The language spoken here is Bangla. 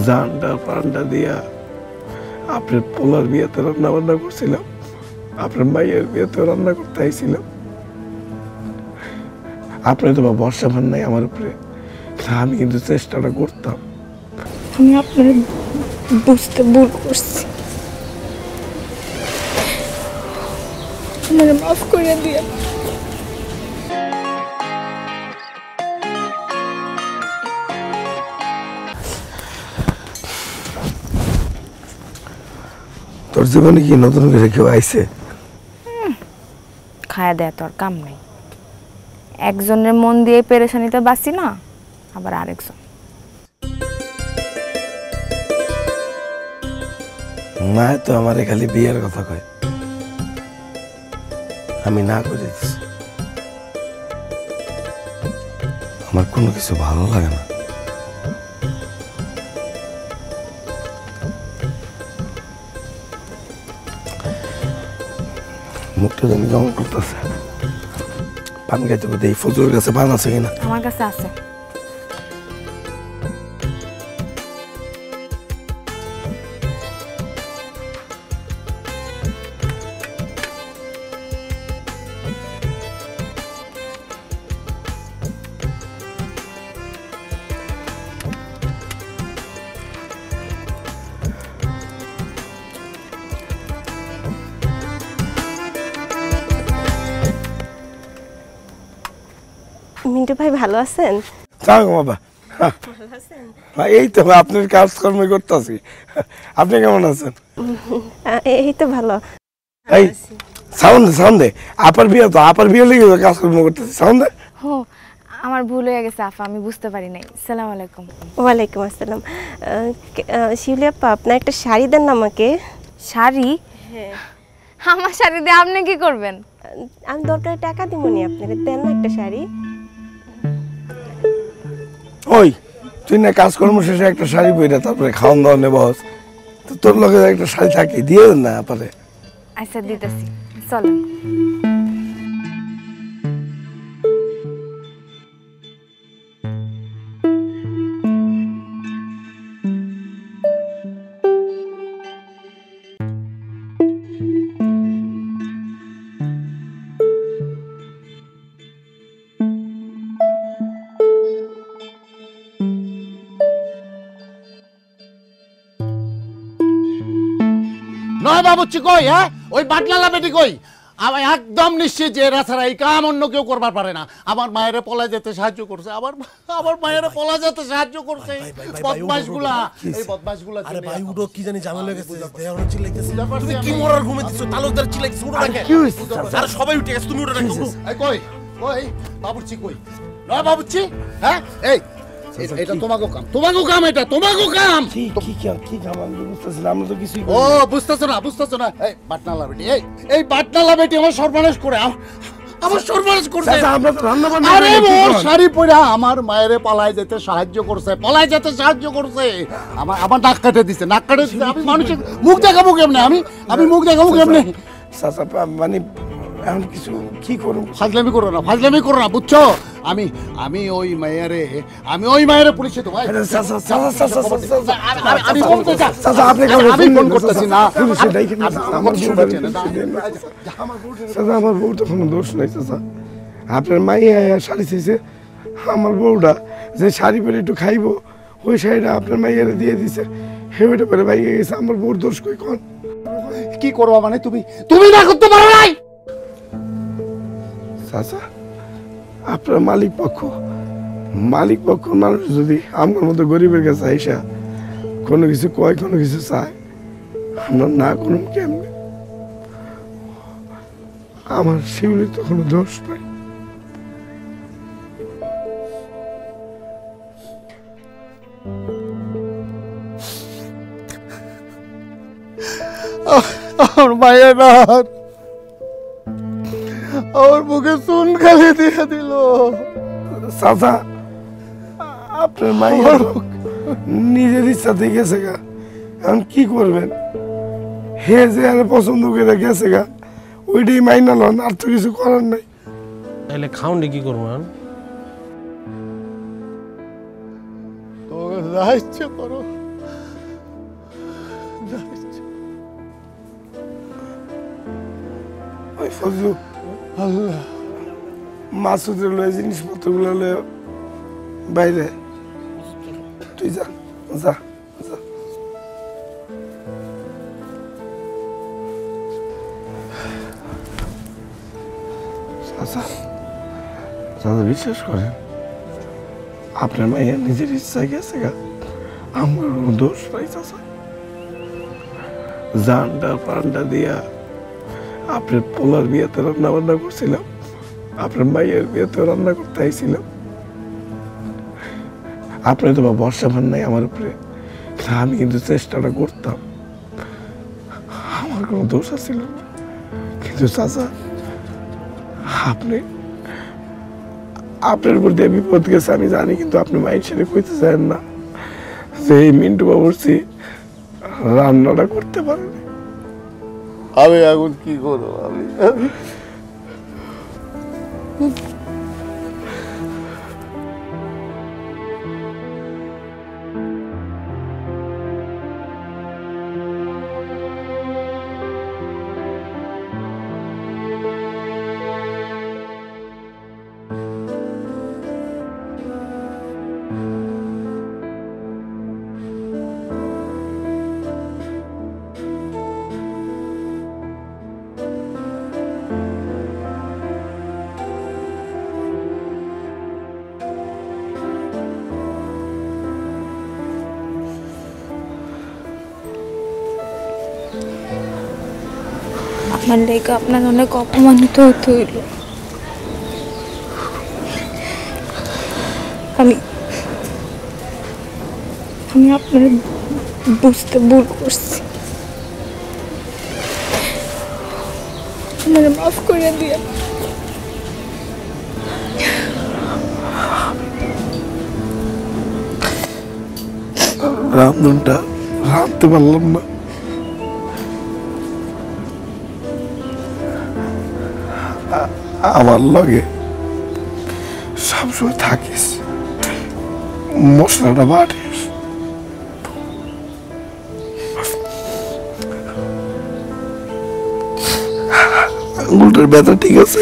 জানটা প্রাণটা দিয়া আপনার পোলার বিয়েতে রান্না বান্না করছিলাম, আপনার মাইয়ের বিয়েতে রান্না করতে আইছিলাম। আপনার তো ভরসা ভান নাই আমার উপরে, আমি কিন্তু চেষ্টাটা করতাম। আমি আপনার বুঝতে ভুল করছি, আমার মাফ করে দিয়ে। তোর জীবনে কি নতুন করে কেউ আইছে? খায়া দেয়া তো আর কাম নাই। একজনের মন দিয়ে পেরেশানিতে বাঁচি না, আবার আরেকজন। মা তো আমারে খালি বিয়ের কথা কয়, আমি না করে দিচ্ছি। আমার কোনো কিছু ভালো লাগে না। মুখটা যেন কেমন করতেছে। পান খাইতে বলতে এই ফজলের কাছে পান আছে কিনা? আমার কাছে আছে। মিন্টু ভাই ভালো আছেন? বাবা এই তো আপনার কাজকর্ম করতেছি। আপনি কেমন আছেন? এই তো ভালো। এই সাউন্ডে আপার বিয়ে তো, আপার বিয়ে লেগে কাজকর্ম করতেছি। সাউন্ডে হো, আমার ভুল হয়ে গেছে আফা, আমি বুঝতে পারি নাই। সালাম আলাইকুম। ওয়ালাইকুম আসসালাম। শিউলি আপা, আপনার একটা শাড়ি দেন না আমাকে। শাড়ি? হ্যাঁ। আমার শাড়ি দিয়ে আপনি কি করবেন? আমি দরকার টাকা দিবনি, আপনাকে দেন না একটা শাড়ি। ওই তুই না কাজকর্ম শেষে একটা শাড়ি পরে তারপরে খাওয়ান দাওয়া নেব, তো তোর লগে একটা শাড়ি থাকে দিয়ে না পারে। আচ্ছা দিতেছি, চলেন। নয় বাবুচ্চি কই? হ্যাঁ, ওই বাটলালা বেটি কই? আমি একদম নিশ্চিত যে এরা ছাড়া এই কাম অন্য কেউ করবার পারে না। আমার মায়ের পলা যেতে সাহায্য করছে, আমার মায়ের পলা যেতে সাহায্য করছে বদমাশগুলা, এই বদমাশগুলা। আরে ভাই উঠো, কি জানি ঝামেলা হয়ে গেছে, দেহর চিল্লাইতেছে। তুমি কি মরার ঘুমে দিছো? তালুকদার চিল্লাইতেছে, উঠো না। কি হইছে? আরে সবাই উঠে গেছে, তুমি উঠো না। এই কই কই বাবুচ্চি কই? নয় বাবুচ্চি, হ্যাঁ এই এটা তোমাগো কাম, তোমাগো কাম, এটা তোমাগো কাম। কি কাম আমি বুঝতেছিলাম, আমরা তো কিছুই ও বুঝতেছো না। এই বাটনালা বেটি, এই বাটনালা বেটি আমার সর্বনাশ করে, আমার সর্বনাশ করছে। আমরা তো রান্না বান্না আরে মোর শাড়ি পরা আমার মায়ের পালায় যেতে সাহায্য করছে, আমার নাক কাটে দিছে। আমি মানুষের মুখ দেখাবো কেমনে? আমি মুখ দেখাবো কেমনে? মানে এখন কিছু কি করব? ফাজলামি করো না, বুঝছো? আমি ওই মায়েরে পুলিশে দেবো। আমি ফোন করতেছি না। আমার বউ তো কোনো দোষ নাই চাচা। আপনার মাইয়া শাড়ি চাইছে, আমার বউটা যে শাড়ি পরে একটু খাইবো ওই শাড়িটা আপনার মাইয়ারে দিয়ে দিছে, হেবেটা পরে বাইরে গেছে। আমার বউর দোষ কই? কোন কি করবো মানে? তুমি না করতে পারো নাই চাচা। আপনার মালিক পক্ষ মানুষ যদি আমার মতো গরিবের কাছে আইসা কোনো কিছু কয়, কোনো কিছু চায়, আমরা না করুন কেমনে? আমার শিউলির তো কোনো দোষ নাই। আমার মায়ের রাত আমার মুখে চুন খালি দিয়ে দিল। চাচা আপনার মাইয়া নিজের ইচ্ছাতে গেছে গা, এখন কি করবেন? হে যে আর পছন্দ করে গেছে গা, ওইটাই মাইনা লন, আর তো কিছু করার নাই। তাহলে খাউন্ডে কি করবো? তোমাকে যা ইচ্ছে করো, ওই ফজলু মাসুদের লয়ে জিনিসপত্রগুলো লয়ে বাইরে তুই যা যা যা চাচা চাচা বিশ্বাস করেন আপনার মাইয়া নিজের ইচ্ছায় গেছে গা আমার কোনো দোষ নাই চাচা জানটা পান্ডা দিয়া আপনার পোলার বিয়েতে রান্না বান্না করছিলাম আপনার মাইয়ের বিয়েতেও রান্না করতে আইছিলাম আপনার তো বা ভরসা ভান নাই আমার উপরে আমি কিন্তু চেষ্টাটা করতাম আমার কোনো দোষ ছিল না কিন্তু চাচা আপনি আপনার উপর দিয়ে বিপদ গেছে আমি জানি কিন্তু আপনি মায়ের সাথে কইতে চান না যে এই মিন্টু বাবুরছি রান্নাটা করতে পারেন আমি এখন কি করবো আমি আমার লেগে আপনার অনেক অপমানিত হতে হইল আমি আমি আপনার বুঝতে ভুল করছি আমার মাফ করে দিয়ে রান্ধনটা রাঁধতে পারলাম না আমার লগে সবসময় থাকিস মশলাটা বাটিস আঙুলটার ব্যথা ঠিক আছে